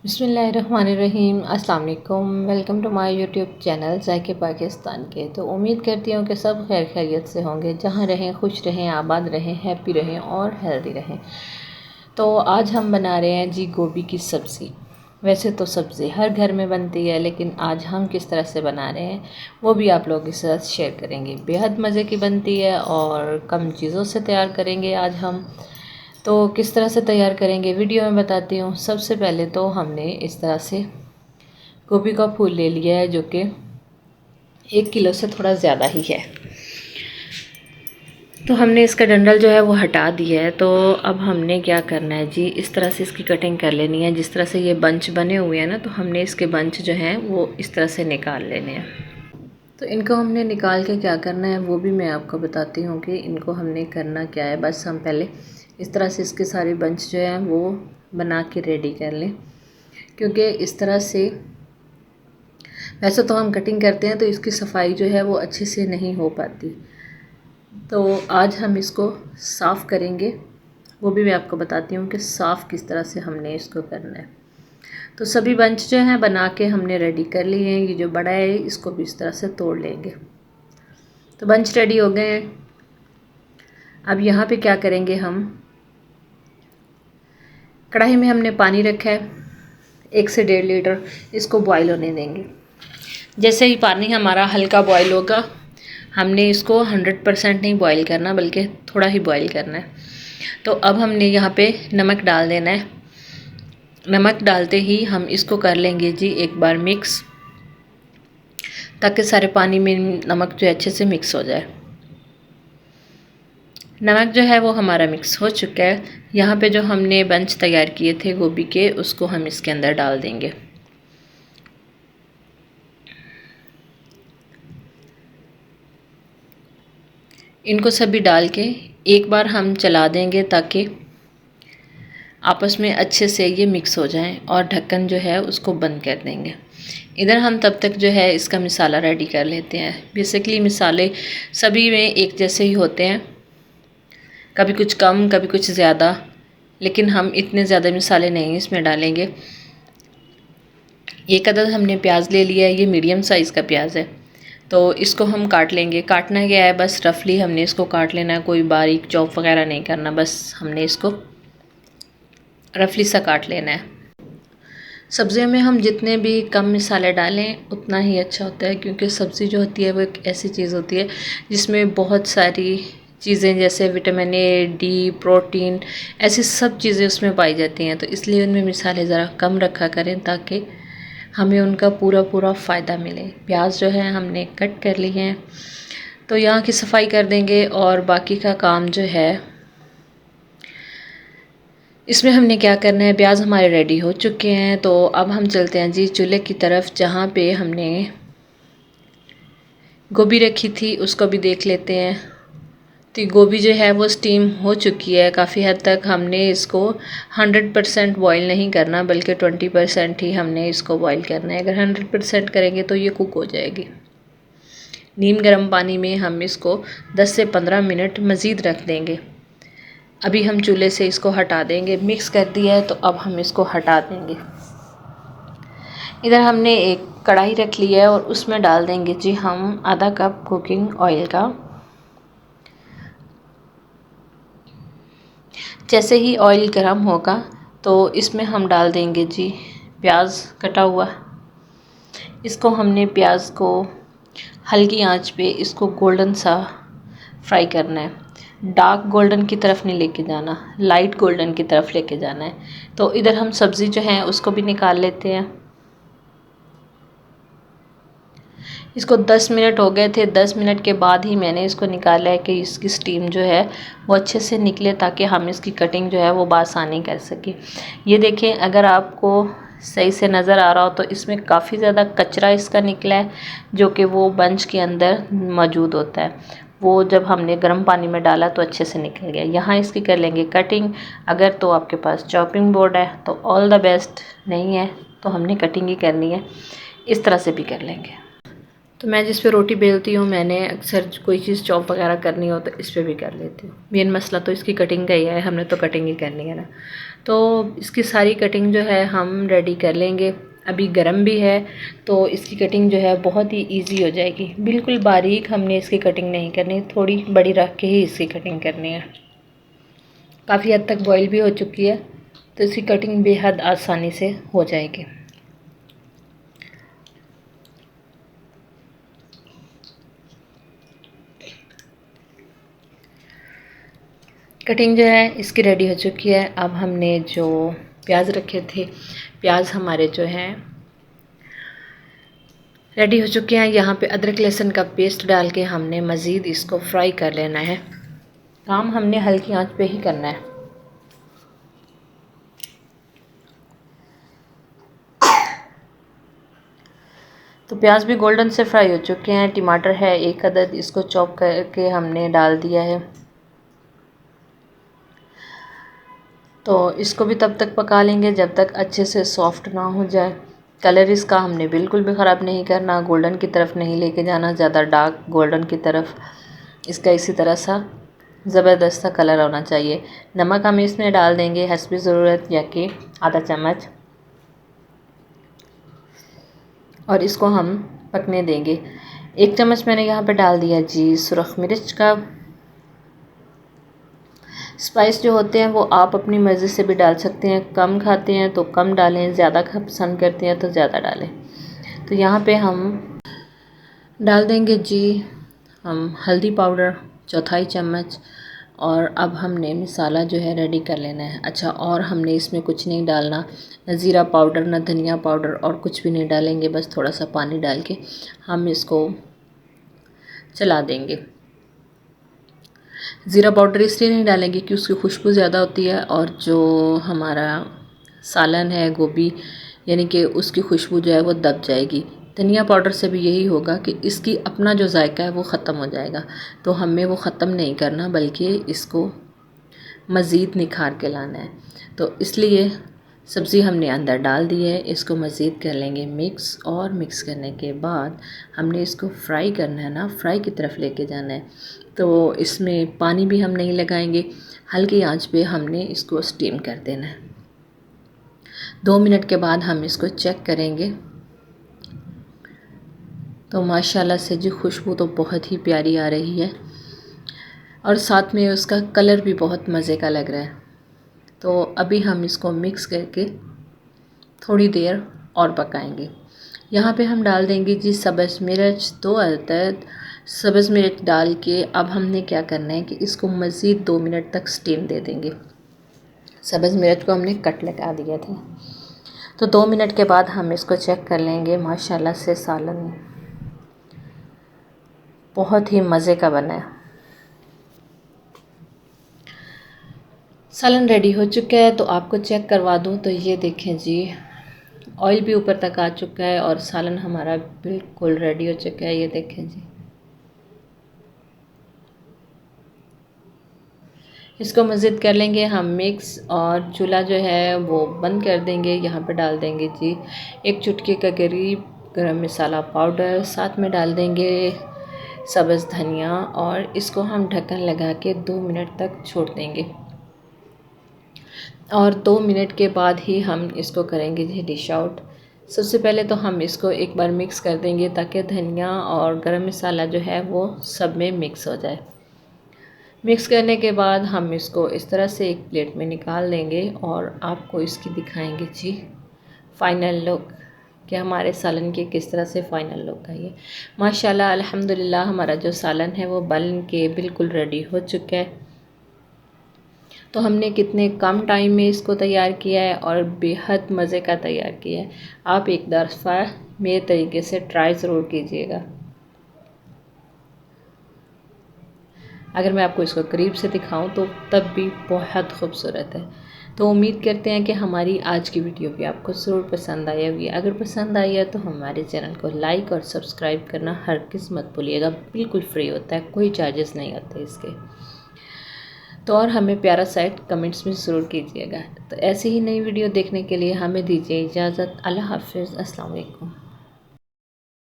बिस्मिल्लाहिर्रहमानिर्रहीम। अस्सलाम वालेकुम। Welcome to my YouTube channel ज़ायके पाकिस्तान के। तो उम्मीद करती हूँ कि सब खैर खैरियत से होंगे, जहाँ रहें खुश रहें, आबाद रहें, हैप्पी रहें और हेल्दी रहें। तो आज हम बना रहे हैं जी गोभी की सब्ज़ी। वैसे तो सब्ज़ी हर घर में बनती है, लेकिन आज हम किस तरह से बना रहे हैं वो भी आप लोगों के साथ शेयर करेंगे। बेहद मज़े की बनती है और कम चीज़ों से तैयार करेंगे आज हम। तो किस तरह से तैयार करेंगे वीडियो में बताती हूँ। सबसे पहले तो हमने इस तरह से गोभी का फूल ले लिया है, जो कि 1 किलो से थोड़ा ज़्यादा ही है। तो हमने इसका डंडल जो है वो हटा दिया है। तो अब हमने क्या करना है जी, इस तरह से इसकी कटिंग कर लेनी है। जिस तरह से ये बंच बने हुए हैं ना, तो हमने इसके बंच जो हैं वो इस तरह से निकाल लेने हैं। तो इनको हमने निकाल के क्या करना है वो भी मैं आपको बताती हूँ कि इनको हमने करना क्या है। बस हम पहले इस तरह से इसके सारे बंच जो हैं वो बना के रेडी कर लें, क्योंकि इस तरह से वैसे तो हम कटिंग करते हैं तो इसकी सफाई जो है वो अच्छे से नहीं हो पाती। तो आज हम इसको साफ़ करेंगे, वो भी मैं आपको बताती हूँ कि साफ़ किस तरह से हमने इसको करना है। तो सभी बंच जो हैं बना के हमने रेडी कर लिए हैं। ये जो बड़ा है इसको भी इस तरह से तोड़ लेंगे। तो बंच रेडी हो गए हैं। अब यहाँ पे क्या करेंगे, हम कढ़ाई में हमने पानी रखा है 1 से 1.5 लीटर। इसको बॉईल होने देंगे। जैसे ही पानी हमारा हल्का बॉईल होगा, हमने इसको 100% नहीं बॉईल करना, बल्कि थोड़ा ही बॉईल करना है। तो अब हमने यहाँ पे नमक डाल देना है। नमक डालते ही हम इसको कर लेंगे जी एक बार मिक्स, ताकि सारे पानी में नमक जो अच्छे से मिक्स हो जाए। नमक जो है वो हमारा मिक्स हो चुका है। यहाँ पे जो हमने बंच तैयार किए थे गोभी के, उसको हम इसके अंदर डाल देंगे। इनको सभी डाल के एक बार हम चला देंगे, ताकि आपस में अच्छे से ये मिक्स हो जाएं, और ढक्कन जो है उसको बंद कर देंगे। इधर हम तब तक जो है इसका मसाला रेडी कर लेते हैं। बेसिकली मसाले सभी में एक जैसे ही होते हैं, कभी कुछ कम कभी कुछ ज़्यादा, लेकिन हम इतने ज़्यादा मसाले नहीं इसमें डालेंगे। एक अदद हमने प्याज ले लिया है, ये मीडियम साइज़ का प्याज है। तो इसको हम काट लेंगे। काटना क्या है, बस रफली हमने इसको काट लेना है, कोई बारीक चॉप वगैरह नहीं करना, बस हमने इसको रफली सा काट लेना है। सब्जियों में हम जितने भी कम मसाले डालें उतना ही अच्छा होता है, क्योंकि सब्ज़ी जो होती है वो एक ऐसी चीज़ होती है जिसमें बहुत सारी चीज़ें जैसे विटामिन ए, डी, प्रोटीन, ऐसी सब चीज़ें उसमें पाई जाती हैं। तो इसलिए उनमें मसाले ज़रा कम रखा करें, ताकि हमें उनका पूरा पूरा फ़ायदा मिले। प्याज जो है हमने कट कर ली हैं। तो यहाँ की सफाई कर देंगे, और बाकी का काम जो है इसमें हमने क्या करना है। प्याज हमारे रेडी हो चुके हैं। तो अब हम चलते हैं जी चूल्हे की तरफ, जहाँ पे हमने गोभी रखी थी उसको भी देख लेते हैं। तो गोभी जो है वो स्टीम हो चुकी है काफ़ी हद तक। हमने इसको 100% बॉईल नहीं करना, बल्कि 20% ही हमने इसको बॉईल करना है। अगर 100% करेंगे तो ये कुक हो जाएगी। नीम गर्म पानी में हम इसको 10 से 15 मिनट मज़ीद रख देंगे। अभी हम चूल्हे से इसको हटा देंगे। मिक्स कर दिया है तो अब हम इसको हटा देंगे। इधर हमने एक कढ़ाई रख ली है, और उसमें डाल देंगे जी हम आधा कप कुकिंग ऑयल का। जैसे ही ऑयल गर्म होगा तो इसमें हम डाल देंगे जी प्याज कटा हुआ। इसको हमने प्याज को हल्की आंच पे इसको गोल्डन सा फ्राई करना है। डार्क गोल्डन की तरफ नहीं लेके जाना, लाइट गोल्डन की तरफ लेके जाना है। तो इधर हम सब्ज़ी जो है उसको भी निकाल लेते हैं। इसको 10 मिनट हो गए थे। 10 मिनट के बाद ही मैंने इसको निकाला है, कि इसकी स्टीम जो है वो अच्छे से निकले, ताकि हम इसकी कटिंग जो है वो बासानी कर सकें। ये देखें, अगर आपको सही से नज़र आ रहा हो तो इसमें काफ़ी ज़्यादा कचरा इसका निकला है, जो कि वो बंच के अंदर मौजूद होता है। वो जब हमने गर्म पानी में डाला तो अच्छे से निकल गया। यहाँ इसकी कर लेंगे कटिंग। अगर तो आपके पास चॉपिंग बोर्ड है तो ऑल द बेस्ट, नहीं है तो हमने कटिंग ही करनी है। इस तरह से भी कर लेंगे। तो मैं जिस पे रोटी बेलती हूँ, मैंने अक्सर कोई चीज़ चॉप वगैरह करनी हो तो इस पे भी कर लेती हूँ। मेन मसला तो इसकी कटिंग का ही है, हमने तो कटिंग ही करनी है ना। तो इसकी सारी कटिंग जो है हम रेडी कर लेंगे। अभी गरम भी है तो इसकी कटिंग जो है बहुत ही इजी हो जाएगी। बिल्कुल बारीक हमने इसकी कटिंग नहीं करनी, थोड़ी बड़ी रख के ही इसकी कटिंग करनी है। काफ़ी हद तक बॉईल भी हो चुकी है तो इसकी कटिंग बेहद आसानी से हो जाएगी। कटिंग जो है इसकी रेडी हो चुकी है। अब हमने जो प्याज रखे थे, प्याज हमारे जो हैं रेडी हो चुके हैं। यहाँ पे अदरक लहसुन का पेस्ट डाल के हमने मज़ीद इसको फ्राई कर लेना है। काम हमने हल्की आंच पे ही करना है। तो प्याज भी गोल्डन से फ्राई हो चुके हैं। टमाटर है 1 अदद, इसको चॉप करके हमने डाल दिया है। तो इसको भी तब तक पका लेंगे जब तक अच्छे से सॉफ्ट ना हो जाए। कलर इसका हमने बिल्कुल भी ख़राब नहीं करना, गोल्डन की तरफ नहीं लेके जाना, ज़्यादा डार्क गोल्डन की तरफ। इसका इसी तरह सा ज़बरदस्त सा कलर होना चाहिए। नमक हम इसमें डाल देंगे हस्बी ज़रूरत, या कि आधा चम्मच, और इसको हम पकने देंगे। 1 चम्मच मैंने यहाँ पे डाल दिया जी सुरख मिर्च का। स्पाइस जो होते हैं वो आप अपनी मर्ज़ी से भी डाल सकते हैं। कम खाते हैं तो कम डालें, ज़्यादा पसंद करते हैं तो ज़्यादा डालें। तो यहाँ पे हम डाल देंगे जी हम हल्दी पाउडर 1/4 चम्मच। और अब हमने मसाला जो है रेडी कर लेना है। अच्छा, और हमने इसमें कुछ नहीं डालना, न ज़ीरा पाउडर न धनिया पाउडर, और कुछ भी नहीं डालेंगे। बस थोड़ा सा पानी डाल के हम इसको चला देंगे। ज़ीरा पाउडर इसलिए नहीं डालेंगे कि उसकी खुशबू ज़्यादा होती है, और जो हमारा सालन है गोभी, यानी कि उसकी खुशबू जो है वो दब जाएगी। धनिया पाउडर से भी यही होगा कि इसकी अपना जो जायका है वो ख़त्म हो जाएगा। तो हमें वो ख़त्म नहीं करना, बल्कि इसको मज़ीद निखार के लाना है। तो इसलिए सब्ज़ी हमने अंदर डाल दी है। इसको मज़ीद कर लेंगे मिक्स, और मिक्स करने के बाद हमने इसको फ्राई करना है ना, फ्राई की तरफ लेके जाना है। तो इसमें पानी भी हम नहीं लगाएंगे, हल्की आंच पे हमने इसको स्टीम कर देना है। 2 मिनट के बाद हम इसको चेक करेंगे। तो माशाल्लाह से जी खुशबू तो बहुत ही प्यारी आ रही है, और साथ में उसका कलर भी बहुत मज़े का लग रहा है। तो अभी हम इसको मिक्स करके थोड़ी देर और पकाएंगे। यहाँ पे हम डाल देंगे जी सब्ज़ मिर्च 2 अदद। सब्ज़ मिर्च डाल के अब हमने क्या करना है कि इसको मज़ीद 2 मिनट तक स्टीम दे देंगे। सब्ज़ मिर्च को हमने कट लगा दिया था। तो 2 मिनट के बाद हम इसको चेक कर लेंगे। माशाल्लाह से सालन बहुत ही मज़े का बना है। सालन रेडी हो चुका है। तो आपको चेक करवा दूँ तो ये देखें जी, ऑयल भी ऊपर तक आ चुका है और सालन हमारा बिल्कुल रेडी हो चुका है। ये देखें जी, इसको मज़ीद कर लेंगे हम मिक्स, और चूल्हा जो है वो बंद कर देंगे। यहाँ पे डाल देंगे जी 1 चुटकी के करीब गरम मसाला पाउडर, साथ में डाल देंगे सब्ज़ धनिया, और इसको हम ढक्कन लगा के 2 मिनट तक छोड़ देंगे। और 2 मिनट के बाद ही हम इसको करेंगे जी डिश आउट। सबसे पहले तो हम इसको एक बार मिक्स कर देंगे ताकि धनिया और गरम मसाला जो है वो सब में मिक्स हो जाए। मिक्स करने के बाद हम इसको इस तरह से एक प्लेट में निकाल लेंगे, और आपको इसकी दिखाएंगे जी फ़ाइनल लुक कि हमारे सालन की किस तरह से फ़ाइनल लुक आई है। माशाल्लाह अल्हम्दुलिल्लाह हमारा जो सालन है वो बन के बिल्कुल रेडी हो चुका है। तो हमने कितने कम टाइम में इसको तैयार किया है, और बेहद मज़े का तैयार किया है। आप एक दफ़ा मेरे तरीके से ट्राई ज़रूर कीजिएगा। अगर मैं आपको इसको करीब से दिखाऊं तो तब भी बहुत खूबसूरत है। तो उम्मीद करते हैं कि हमारी आज की वीडियो भी आपको ज़रूर पसंद आई होगी। अगर पसंद आई है तो हमारे चैनल को लाइक और सब्सक्राइब करना हरगिज़ मत भूलिएगा। बिल्कुल फ्री होता है, कोई चार्जेस नहीं होते इसके। तो और हमें प्यारा साइट कमेंट्स में ज़रूर कीजिएगा। तो ऐसी ही नई वीडियो देखने के लिए हमें दीजिए इजाज़त। अल्लाह हाफ़िज़, अस्सलाम वालेकुम।